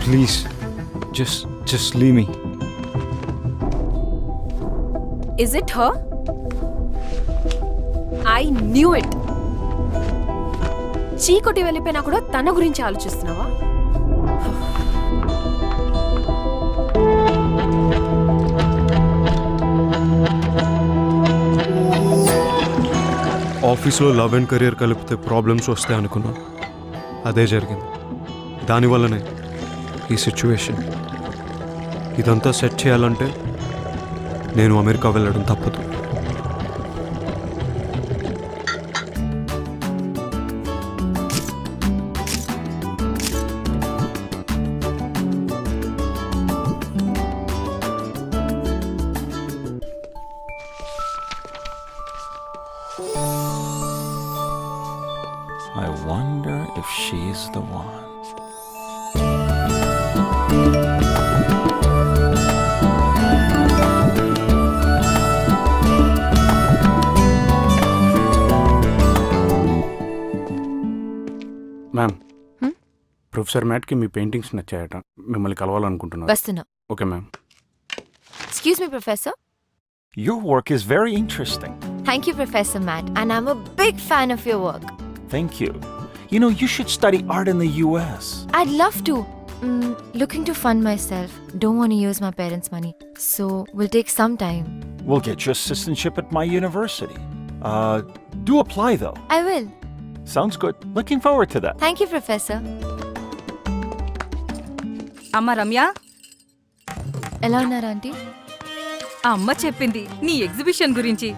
Please just leave me. Is it her? I knew it. చీకొట్టి వెళ్ళిపోయినా కూడా తన గురించి ఆలోచిస్తున్నావా? ఆఫీస్లో లవ్ అండ్ కెరియర్ కలిపితే ప్రాబ్లమ్స్ వస్తాయి అనుకున్నా, అదే జరిగింది. దానివల్లనే ఈ సిచ్యువేషన్. ఇదంతా సెట్ చేయాలంటే నేను అమెరికా వెళ్ళడం తప్పదు. I wonder if she's the one. Ma'am, professor మ్యాట్కి మీ పెయింటింగ్స్ నచ్చాయట, మిమ్మల్ని కలవాలనుకుంటున్నారు. వస్తున్నా. Okay ma'am. Excuse me, Professor. Your work is very interesting. Thank you, Professor Matt, and I'm a big fan of your work. Thank you. You know, you should study art in the US. I'd love to. Looking to fund myself. Don't want to use my parents' money. So, will take some time. We'll get you assistantship at my university. Do apply though. I will. Sounds good. Looking forward to that. Thank you, Professor. అమ్మ రమ్య, ఎలా ఉన్నారు aunty? ఆ అమ్మ చెప్పింది నీ exhibition గురించి.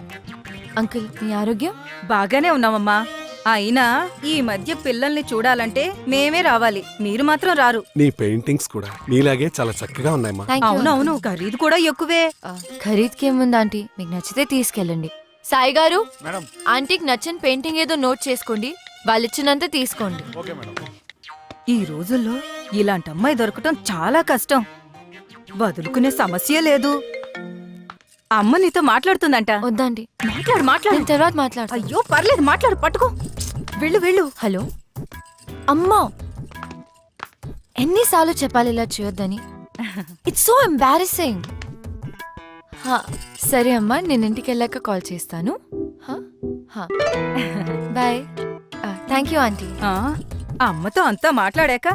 Uncle, మీ ఆరోగ్యం? బాగానే ఉన్నామమ్మా. అయినా ఈ మధ్య పిల్లల్ని చూడాలంటే మేమే రావాలి, మీరు మాత్రం రారు. నీ పెయింటింగ్స్ కూడా నీలాగే చాలా చక్కగా ఉన్నాయమ్మా. Thank you. అవునవును, ఖరీదు కూడా ఎక్కువే. ఖరీద్కి ఏముంది ఆంటీ, మీకు నచ్చితే తీసుకెళ్ళండి. సాయి గారు, మేడం. ఆంటీకి నచ్చిన పెయింటింగ్ ఏదో నోట్ చేసుకోండి, వాళ్ళు ఇచ్చినంత తీసుకోండి. Okay madam. ఈ రోజుల్లో ఇలాంటి అమ్మాయి దొరకటం చాలా కష్టం. వదులుకునే సమస్య లేదు. అమ్మ నీతో మాట్లాడుతుందంట. వద్దండి, మాట్లాడు. నేను తర్వాత మాట్లాడతా. అయ్యో పర్లేదు, మాట్లాడు, పట్టుకో. వెళ్ళు. హలో అమ్మా, ఎన్నిసార్లు చెప్పాలి ఇలా చేయొద్దని? It's so embarrassing. సరే అమ్మా, నేను ఇంటికి వెళ్ళాక కాల్ చేస్తాను. బాయ్. Thank you aunty. ఆ, అమ్మతో అంతా మాట్లాడాక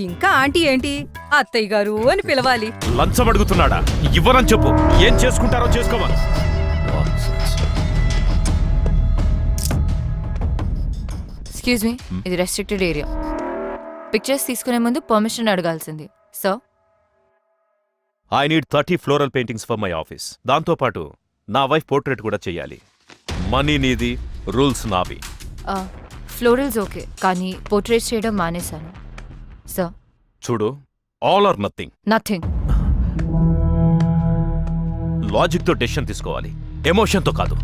ఇంకా ఆంటీ ఏంటి, అత్తయ్య గారు అని పిలవాలి. లంచం అడుగుతున్నాడా? ఇవ్వనని చెప్పు. ఏం చేసుకుంటారో చేసుకోవాలి. ఎక్స్క్యూజ్ మీ, ఇది రెస్ట్రిక్టెడ్ ఏరియా. పిక్చర్స్ తీసుకునే ముందు పర్మిషన్ అడగాల్సింది. So I need 30 floral paintings for my office. దాంతోపాటు నా వైఫ్ పోర్ట్రేట్ కూడా చెయ్యాలి. మనీ నీది, రూల్స్ నావి. ఫ్లోరల్స్ ఓకే, కానీ పోర్ట్రేట్స్ చేయడం మానేశాను. సో చూడు, ఆల్ ఆర్ నథింగ్. నథింగ్. లాజిక్తో డెసిషన్ తీసుకోవాలి, ఎమోషన్తో కాదు.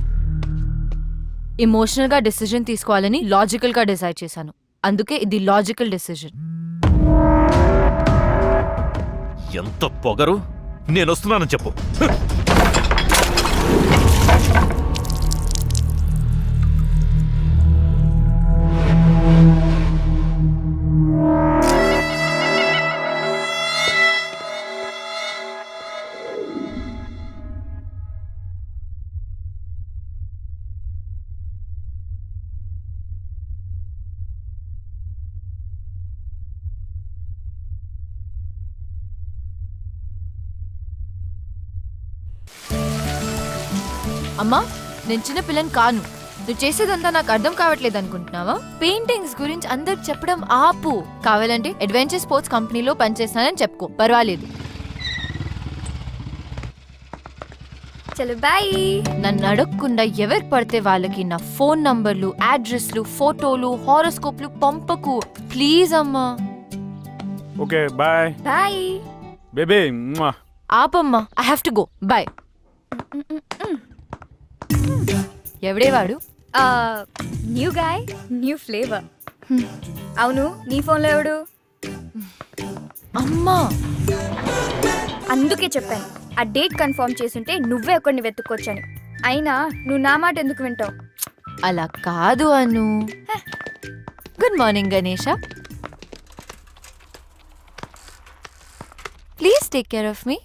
ఎమోషనల్గా డెసిజన్ తీసుకోవాలని లాజికల్గా డిసైడ్ చేశాను. అందుకే ఇది లాజికల్ డెసిజన్. ఎంత పొగరు! నేనొస్తున్నానని చెప్పు. అమ్మా, నేను చిన్న పిల్లని కాను. నువ్వు చేసేదంతా నాకు అర్థం కావట్లేదు అనుకుంటున్నావా? పెయింటింగ్స్ గురించి అందరికి చెప్పడం ఆపు. కావాలంటే అడ్వెంచర్ స్పోర్ట్స్ కంపెనీలో పనిచేస్తానని చెప్పుకో, పర్వాలేదు. చలో బాయ్. నన్ను అడగకుండా ఎవరికి పడితే వాళ్ళకి నా ఫోన్ నంబర్లు, అడ్రస్లు, ఫోటోలు, హారోస్కోప్లు పంపకు ప్లీజ్ అమ్మా. Okay bye. Bye baby. ఆపమ్మా, I have to go. Bye. ఎవడే వాడు? New guy, new flavour. అవును, నీ ఫోన్లో ఎవడు? అమ్మా, అందుకే చెప్పాను ఆ డేట్ కన్ఫర్మ్ చేసుంటే నువ్వే ఒకరిని వెతుక్కొచ్చని. అయినా నువ్వు నా మాట ఎందుకు వింటావు? అలా కాదు Anu. Good morning Ganesha. Take care of me.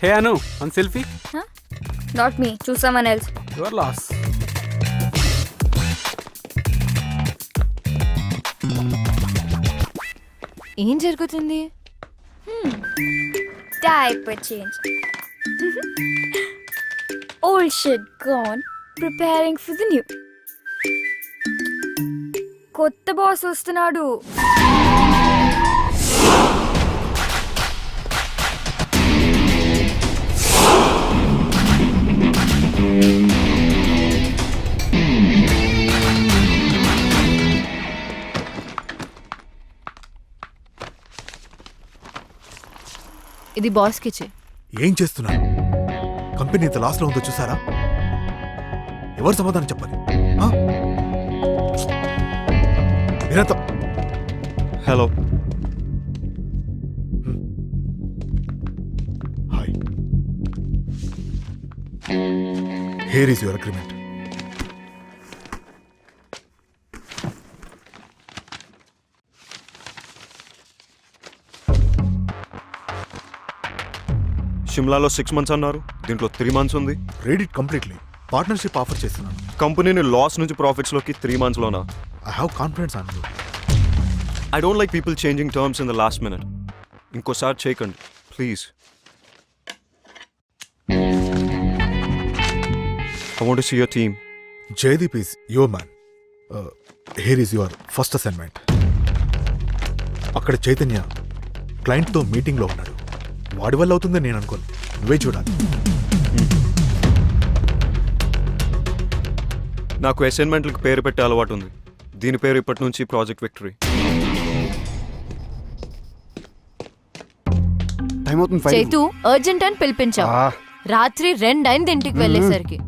Hey Anu one selfie. Not me, choose someone else. Your loss. ఏం జరుగుతుంది? Diaper change. Old shit gone, preparing for the new. కొత్త బాస్ వస్తున్నాడు. ఇది బాస్ కిచే. ఏం చేస్తున్నారు? కంపెనీ ఇంత లాస్లో ఉందో చూసారా? ఎవరు సమాధానం చెప్పాలి? ఆ? మీరంతా hello. Hi. Here is your agreement. షిమ్లాలో 6 months అన్నారు, దీంట్లో 3 months ఉంది. Read it completely. Partnership offer చేస్తున్నాను. కంపెనీని లాస్ నుంచి ప్రాఫిట్స్లోకి 3 monthsలోనా? I have confidence on you. I don't like people changing terms in the last minute. ఇంకోసారి చేయకండి please. I want to see your team. Jaydeep is your man. Here is your first assignment. అక్కడ చైతన్య క్లయింట్తో మీటింగ్లో ఉన్నాడు. వాడి వల్ల అవుతుందని నేను అనుకోను. నువ్వే చూడాలి. నాకు అసైన్మెంట్లకు పేరు పెట్టే అలవాటు ఉంది. దీని పేరు ఇప్పటి నుంచి ప్రాజెక్ట్ విక్టరీ. టైం అవుతుంది. చైతు అర్జెంట్ అని పిలిపించావు. రాత్రి 2 అయింది ఇంటికి వెళ్ళేసరికి.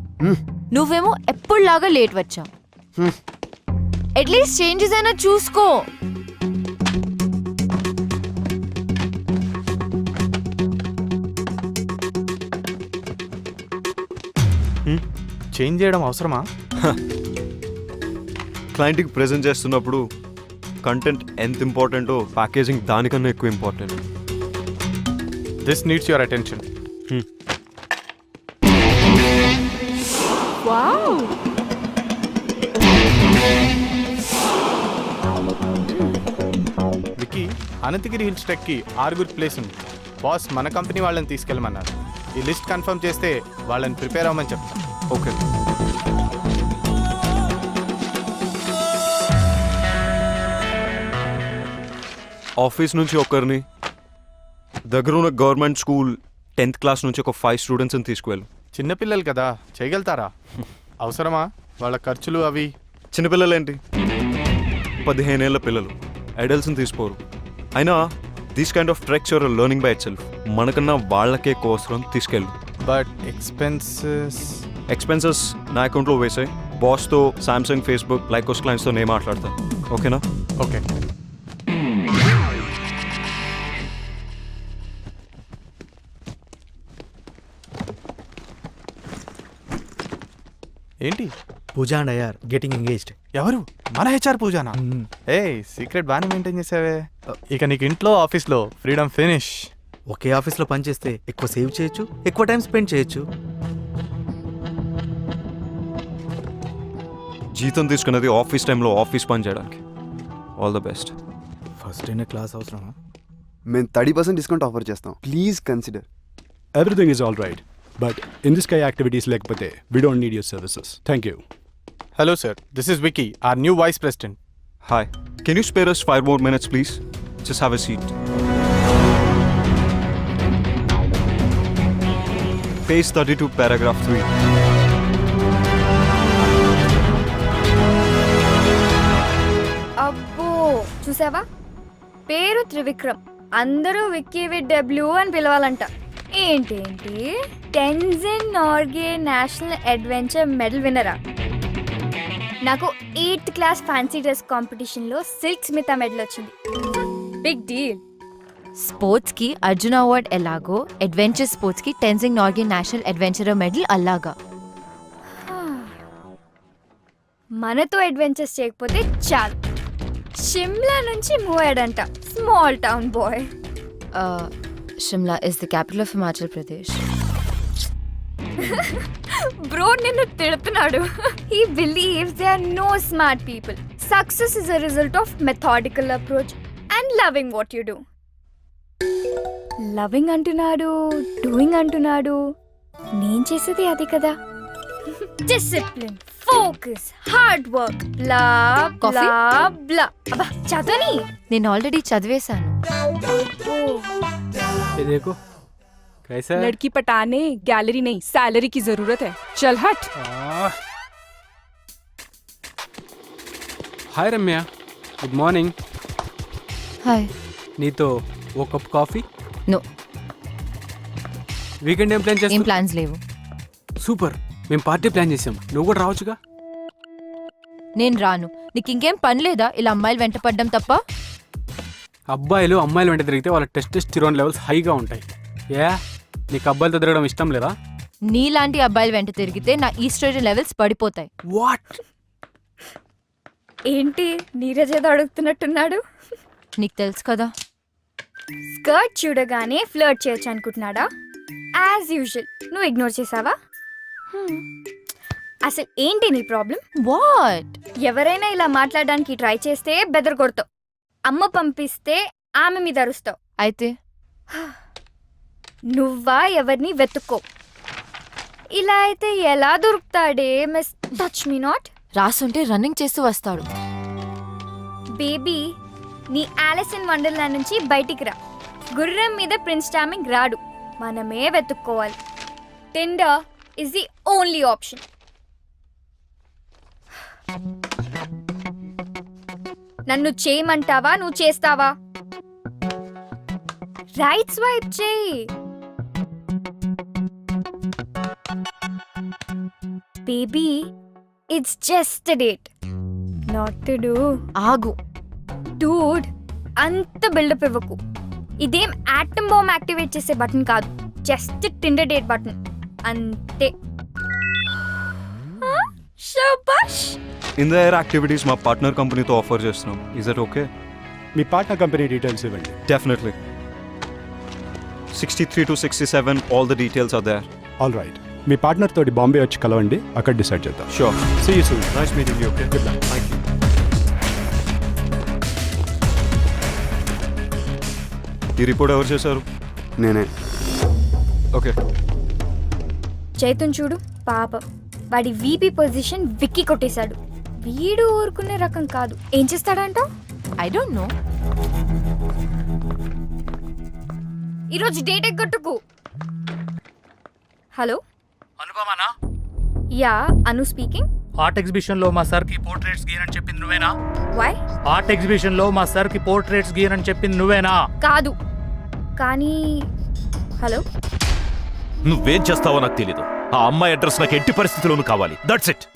నువ్వేమో ఎప్పుడులాగా లేట్ వచ్చావు. అట్లీస్ట్ చేంజెస్ అయినా చూసుకో. చేంజ్ చేయడం అవసరమా? క్లయింట్కి ప్రెజెంట్ చేస్తున్నప్పుడు కంటెంట్ ఎంత ఇంపార్టెంటో ప్యాకేజింగ్ దానికన్నా ఎక్కువ important. This needs your attention. Vicky, Ananthagiri hills ట్రెక్కి 6 ప్లేస్ ఉంది. బాస్ మన కంపెనీ వాళ్ళని తీసుకెళ్ళమన్నారు. ఈ లిస్ట్ కన్ఫర్మ్ చేస్తే వాళ్ళని ప్రిపేర్ అవ్వమని చెప్తాను. ఓకే. ఆఫీస్ నుంచి ఒకరిని, దగ్గరున్న గవర్నమెంట్ స్కూల్ 10th class నుంచి ఒక 5 స్టూడెంట్స్ని తీసుకువెళ్ళు. చిన్నపిల్లలు కదా, చేయగలుగుతారా? అవసరమా వాళ్ళ ఖర్చులు అవి? చిన్నపిల్లలేంటి, 15 ఏళ్ల పిల్లలు, అడల్ట్స్ని తీసుకోరు. అయినా these kind of treks you're learning by itself. మనకన్నా వాళ్ళకే కోసరం తీసుకెళ్ళు. బట్ ఎక్స్పెన్సెస్ నా అకౌంట్లో వేసాయి. బాస్తో సామ్సంగ్, ఫేస్బుక్, లైకోస్ క్లయింట్స్తో నేను మాట్లాడతాను. ఓకేనా? ఓకే. ఏంటి? Pooja and I are getting engaged. ఎవరు? మన హెచ్ఆర్ పూజానా? ఏ సీక్రెట్ బాగానే మెయింటైన్ చేసావే. ఇక నీకు ఇంట్లో ఆఫీస్లో ఫ్రీడమ్ ఫినిష్. ఒకే ఆఫీస్లో పనిచేస్తే ఎక్కువ సేవ్ చేయొచ్చు, ఎక్కువ టైం స్పెండ్ చేయొచ్చు. జీతం తీసుకున్నది ఆఫీస్ టైంలో ఆఫీస్ పని చేయడానికి. All the best. ఫస్ట్ అయిన క్లాస్ అవసరమా? మేము 30% డిస్కౌంట్ ఆఫర్ చేస్తాం. Please consider. Everything is all right, but in this kind of activities lekapothe, we don't need your services. Thank you. Hello sir, this is Vicky, our new vice president. Hi. Can you spare us 5 more minutes, please? Just have a seat. Page 32, paragraph 3. అబ్బో, చూసావా? పేరు త్రివిక్రమ్, అందరూ Vicky with W అని పిలవాలంట. ఏంటేంటి, Tenzing Norgay national adventure medal విన్నరా? నాకు 8th class fancy dress కాంపిటీషన్లో సిల్క్ స్మిత మెడల్ వచ్చింది. Big deal. స్పోర్ట్స్ కి అర్జున అవార్డ్ ఎలాగో అడ్వెంచర్ స్పోర్ట్స్ కి Tenzing Norgay national adventure medal అలాగా. మనతో అడ్వెంచర్స్ చేయకపోతే చాలు. షిమ్లా నుంచి మూవ్ అయ్యాడంట. Small town boy. Shimla is the capital of Himachal Pradesh. Bro నిన్ను తిడుతున్నాడు. He believes there are no smart people. Success is a result of methodical approach and loving what you do. Loving అంటున్నాడు, doing అంటున్నాడు. నేను చేసేది అది కదా. Discipline, focus, hard work, బ్లా బ్లా బ్లా. అబ్బా చదవని. నేను ఆల్రెడీ చదివేశాను. देखो कैसा है? लड़की पटाने गैलरी नहीं सैलरी की जरूरत है. चल हट. हाय रम्या, गुड मॉर्निंग. హాయ్. నీతో ఓ కప్ కాఫీ. నో, వీకెండ్ ఏం ప్లాన్ ఏం చేస్తాం? ప్లాన్స్ లేవు. సూపర్, మేము పార్టీ ప్లాన్ చేసాం. నువ్వు కూడా రావచ్చుగా. నేను రాను. నీకు ఇంకేం పని లేదా ఇలా అమ్మాయిలు వెంట పడ్డం తప్ప? అబ్బాయిలు అమ్మాయిలు వెంట తిరిగితే వాళ్ళ టెస్టోస్టెరాన్ లెవెల్స్ హైగా ఉంటాయి. నీకు అబ్బాయిలతో తిరగడం ఇష్టం లేదా? నీలాంటి అబ్బాయిలు వెంట తిరిగితే నా ఈస్ట్రోజన్ లెవెల్స్ పడిపోతాయి. వాట్? ఏంటి నీరజ్ ఏదో అడుగుతున్నట్టున్నాడు. నీకు తెలుసు కదా. స్కర్ట్ చూడగానే ఫ్లర్ట్ చేయొచ్చు అనుకుంటున్నాడా? యాజ్ యూజువల్ నువ్వు ఇగ్నోర్ చేసావా? అసలు ఏంటి నీ ప్రాబ్లం? వాట్? ఎవరైనా ఇలా మాట్లాడడానికి ట్రై చేస్తే బెదర్ కొడతావు. అమ్మ పంపిస్తే ఆమె మీద అరుస్తావు. అయితే నువ్వా ఎవరిని వెతుక్కో. ఇలా అయితే ఎలా దొరుకుతాడే మిస్ టచ్ మీ నాట్. రాసుంటే రన్నింగ్ చేస్తూ వస్తాడు. బేబీ నీ ఆలిస్ ఇన్ వండర్లాండ్ నుంచి బయటికి రా. గుర్రం మీద ప్రిన్స్ చార్మింగ్ రాడు, మనమే వెతుక్కోవాలి. Tinder is the only option. నన్ను చేయమంటావా, నువ్వు చేస్తావా? రైట్ స్వైప్ చేయి. Baby it's just a date, not to do. ఆగు. డూడ్ అంత బిల్డప్ ఇవ్వకు. ఇదేం యాటమ్ బాంబ్ యాక్టివేట్ చేసే బటన్ కాదు, జస్ట్ టిండర్ డేట్ బటన్ అంతే. శబాష్. ఇన్ ద ఎయిర్ యాక్టివిటీస్ మా పార్ట్నర్ కంపెనీతో ఆఫర్ చేస్తున్నాం. Is that okay? మీ పార్ట్నర్ కంపెనీ డీటెయిల్స్ ఇవ్వండి. Definitely. 63 to 67 all the details are there. All right, me partner తోటి బాంబే వచ్చి కలవండి, అక్కడ డిసైడ్ చేద్దాం. Sure. See you soon. Nice meeting you. Okay, good luck. Thank you. ఈ report ఎవరు చేశారు? నేనే. ఓకే. చైతన్ చూడు పాపం, వాడి వీపీ పొజిషన్ విక్కి కొట్టేశాడు. వీడు ఊరుకునే రకం కాదు. ఏం చేస్తాడంట? I don't know. ఈరోజు డేట్ ఎగ్గొట్టుకు. హలో అనుపమానా? యా, అను స్పీకింగ్. ఆర్ట్ ఎగ్జిబిషన్ లో మా సార్ కి పోర్ట్రేట్స్ గీయనని చెప్పింది నువ్వేనా? వై? ఆర్ట్ ఎగ్జిబిషన్ లో మా సార్ కి పోర్ట్రేట్స్ గీయనని చెప్పింది నువ్వేనా? కాదు, కానీ హలో. నువ్వేం చేస్తావో నాకు తెలీదు. ఆ అమ్మాయి అడ్రస్ నాకు ఎట్టి పరిస్థితుల్లోనూ కావాలి. That's it.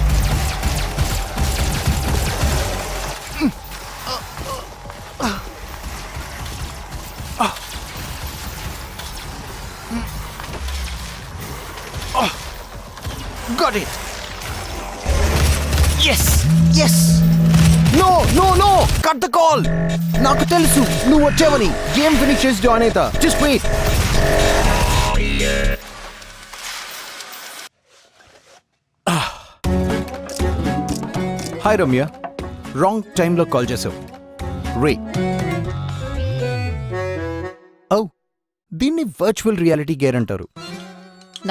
Got it. Yes. Yes. No, no, no. Cut the call. నాకు తెలుసు నువ్వు వచ్చావని. గేమ్ ఫినిష్ చేసి జాయిన్ అవుతా. Just wait. Hi Ramya, wrong టైంలో కాల్ చేసావు. రే. ఓ, దీన్ని వర్చువల్ రియాలిటీ గేర్ అంటారు.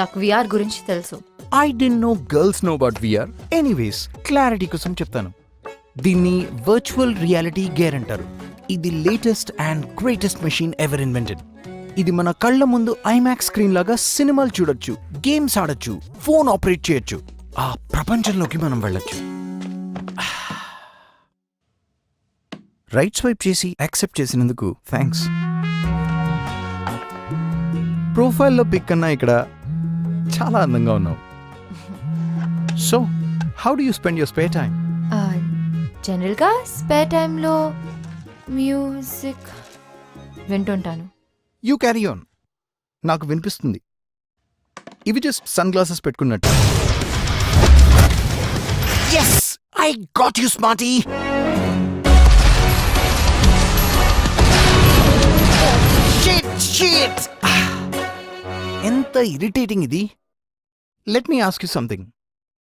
నాకు విఆర్ గురించి తెలుసు. I didn't know girls know about VR. Anyways, clarity కోసం చెప్తాను. దీన్ని వర్చువల్ రియాలిటీ గేర్ అంటారు. ఇది latest and greatest machine ever invented. ఇది మన కళ్ళ ముందు ఐమాక్స్ స్క్రీన్ లాగా సినిమాలు చూడొచ్చు, గేమ్స్ ఆడొచ్చు, ఫోన్ ఆపరేట్ చేయొచ్చు. ఆ ప్రపంచంలోకి మనం వెళ్ళొచ్చు. రైట్ స్వైప్ చేసి యాక్సెప్ట్ చేసినందుకు థ్యాంక్స్. ప్రొఫైల్లో పిక్ కన్నా ఇక్కడ చాలా అందంగా ఉన్నావు. So how do you spend your spare time? జనరల్గా స్పేర్ టైంలో మ్యూజిక్ వింటుంటాను. You carry on. నాకు వినిపిస్తుంది. ఇవి జస్ట్ సన్ గ్లాసెస్ పెట్టుకున్నట్టు. Yes, I got you smarty. Shit ఎంత ఇరిటేటింగ్ ఇది. Let me ask you something.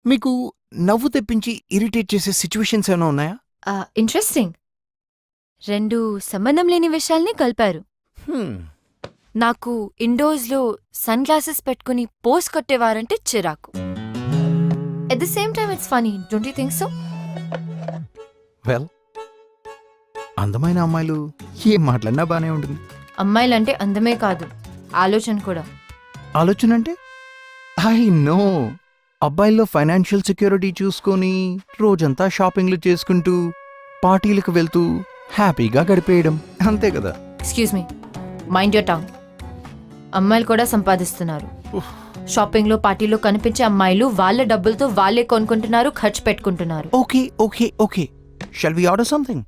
మీకు నవ్వు తెప్పించి ఇరిటేట్ చేసే సిచ్యువేషన్స్ ఏమైనా ఉన్నాయా? ఇంట్రెస్టింగ్. 2 సంబంధం లేని విషయాల్ని కలిపారు. నాకు ఇండోర్స్లో సన్ గ్లాసెస్ పెట్టుకుని పోస్ కొట్టేవారంటే చిరాకు. At the same time it's funny, don't you think so? Well, అందమైన అమ్మాయిలు ఏం మాట్లాడినా బానే ఉంటుంది. అమ్మాయిలంటే అందమే కాదు, ఆలోచన కూడా. ఆలోచన అంటే ఐ నో, అబ్బాయిల్లో ఫైనాన్షియల్ సెక్యూరిటీ చూసుకొని రోజంతా షాపింగ్లు చేసుకుంటూ పార్టీలకు వెళ్తూ హ్యాపీగా గడిపేయడం, అంతే కదా. Excuse me, mind your tongue. అమ్మాయిలు కూడా సంపాదిస్తున్నారు. షాపింగ్లో పార్టీలో కనిపించే అమ్మాయిలు వాళ్ళ డబ్బులతో వాళ్ళే కొనుక్కుంటున్నారు, ఖర్చు పెట్టుకుంటున్నారు. Okay okay okay, shall we order something?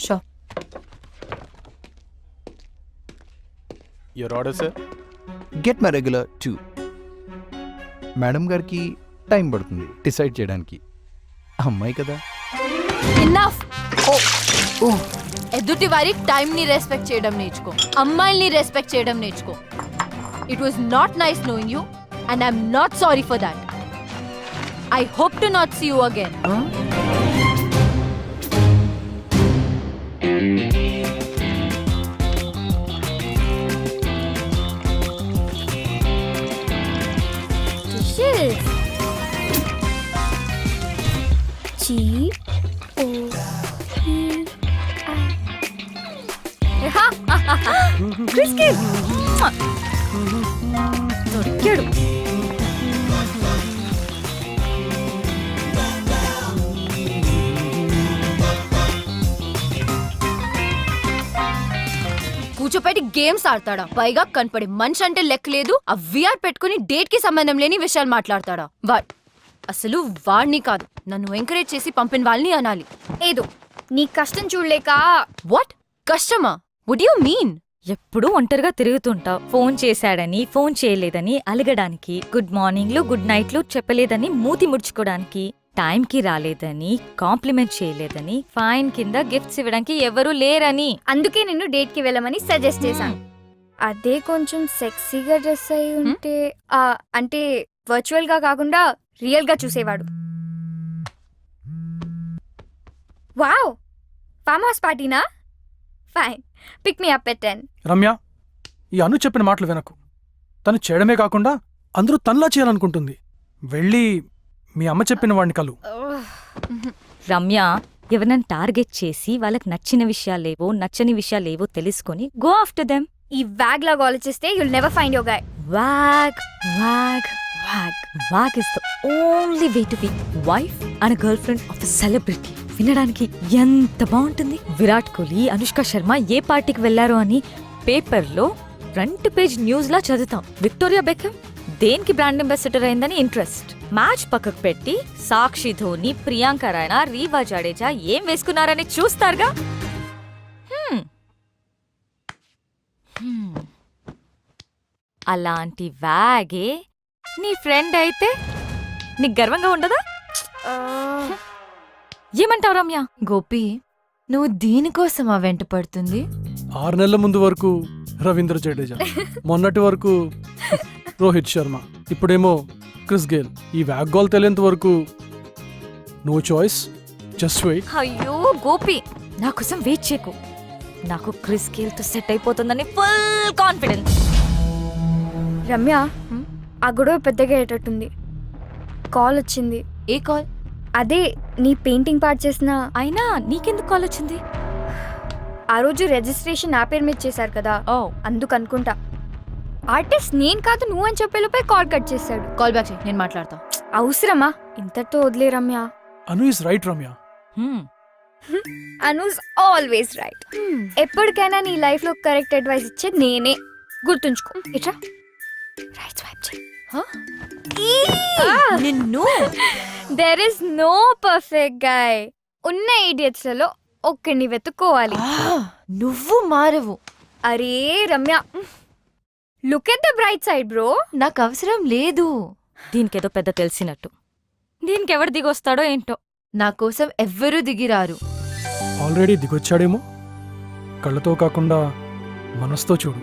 So. Your order sir. Get my regular 2. Madam గారికి టైం పడుతుంది డిసైడ్ చేయడానికి, అమ్మాయి కదా. ఇన్నఫ్. ఎదుటి వారి టైం ని రెస్పెక్ట్ చేయడం నేర్చుకో, అమ్మాయిల్ని రెస్పెక్ట్ చేయడం నేర్చుకో. It was not nice knowing you and I'm not sorry for that. I hope to not see you again. దొరికాడు. కూర్చోపెట్టి గేమ్స్ ఆడతాడా? పైగా కనపడే మనిషి అంటే లెక్క లేదు. ఆ విఆర్ పెట్టుకుని డేట్ కి సంబంధం లేని విషయాలు మాట్లాడతాడా? వాట్ అసలు వాడిని కాదు, నన్ను ఎంకరేజ్ చేసి పంపిన వాళ్ళని అనాలి. ఏదో నీ కష్టం చూడలేక. వాట్ కష్టమా? Would you mean? ఎప్పుడూ ఒంటరిగా తిరుగుతుంటావు. ఫోన్ చేశాడని, ఫోన్ చేయలేదని అలగడానికి, గుడ్ మార్నింగ్లు గుడ్ నైట్లు చెప్పలేదని మూతి ముడుచుకోవడానికి, టైంకి రాలేదని కాంప్లిమెంట్ చేయలేదని, ఫైన్ కింద గిఫ్ట్స్ ఇవ్వడానికి ఎవరూ లేరని. అందుకే నిన్ను డేట్ కి వెళ్ళమని సజెస్ట్ చేశాను. అదే కొంచెం సెక్సీగా డ్రెస్ అయి ఉంటే, అంటే వర్చువల్ గా కాకుండా రియల్ గా చూసేవాడు. వావ్, ఫామ్ హౌస్ పార్టీనా? Fine, pick me up at 10. Ramya, ఈ అను చెప్పిన మాటలు వినకు. తను చేయడమే కాకుండా అందరూ తనలా చేయాలనుకుంటుంది. వెళ్ళి మీ అమ్మ చెప్పిన వాడిని కలు. రమ్య, ఎవరినైనా టార్గెట్ చేసి వాళ్ళకి నచ్చిన విషయాలేవో నచ్చని విషయాలేవో తెలుసుకొని గో ఆఫ్టర్ దెమ్. ఈ వ్యాగ్ లాగా ఆలోచిస్తే you'll never find your guy. Wagh Wagh Wagh Wagh is the only way to be wife and girl friend of a celebrity. వినడానికి ఎంత బాగుంటుంది. విరాట్ కోహ్లీ, అనుష్క శర్మ ఏ పార్టీకి వెళ్లారో అని పేపర్లో ఫ్రంట్ పేజ్ న్యూస్ లా చదువుతాం. విక్టోరియా బెకమ్ దేనికి బ్రాండ్ అంబాసిడర్ అయిందని ఇంట్రెస్ట్. మ్యాచ్ పక్కకు పెట్టి సాక్షి, ధోని, ప్రియాంక రాయనా, రీవా జడేజా ఏం వేసుకున్నారని చూస్తారుగా. అలాంటి వ్యాగే నీ ఫ్రెండ్ అయితే నీకు గర్వంగా ఉండదా? ఏమంటావు రమ్య? గోపి, నువ్వు దీనికోసమా వెంట పడుతుంది? 6 నెలల ముందు వరకు రవీంద్ర జడేజా, మొన్నటి వరకు రోహిత్ శర్మ, ఇప్పుడేమో క్రిస్ గేల్. ఈ వ్యాగ్ గోల్ తెలియంత వరకు నో చాయిస్, జస్ట్ వెయిట్. అయ్యో గోపి, నా కోసం వెయిట్ చేయకు. నాకు క్రిస్ గేల్ తో సెట్ అయిపోతుందని ఫుల్ కాన్ఫిడెన్స్. రమ్య, ఆ గొడవ పెద్దగా అయ్యేటట్టుంది. కాల్ వచ్చింది. ఏ కాల్? అదే నీ పెయింటింగ్ పార్ట్ చేసిన. అయినా నీకెందుకు కాల్ వచ్చింది? ఆ రోజు రిజిస్ట్రేషన్ నా పేరు మీద చేశారు కదా, అందుకు అనుకుంటా. ఆర్టిస్ట్ నేను కాదు నువ్వు అని చెప్పేలోపే కాల్ కట్ చేశాడు. కాల్ బ్యాక్ చేయి, నేను మాట్లాడతా. అవసరమా? ఇంతతో వదిలే Ramya. Anu is right Ramya. Anu's always right. ఎప్పటికైనా నీ లైఫ్ లో కరెక్ట్ అడ్వైస్ ఇచ్చేది నేనే, గుర్తుంచుకో. ఇట్రా, రైట్ స్వైప్ చేయి. నిన్ను there is no perfect guy. ఉన్న ఇడియట్స్ లలో ఒక్కడిని వెతుక్కోవాలి. నువ్వు మారవు. అరే Ramya, look at the bright side bro. నాకు అవసరం లేదు. దీనికేదో పెద్ద తెలిసినట్టు. దీనికి ఎవరు దిగొస్తాడో ఏంటో. నా కోసం ఎవ్వరూ దిగిరారు. ఆల్రెడీ దిగొచ్చాడేమో. కళ్ళతో కాకుండా మనసుతో చూడు.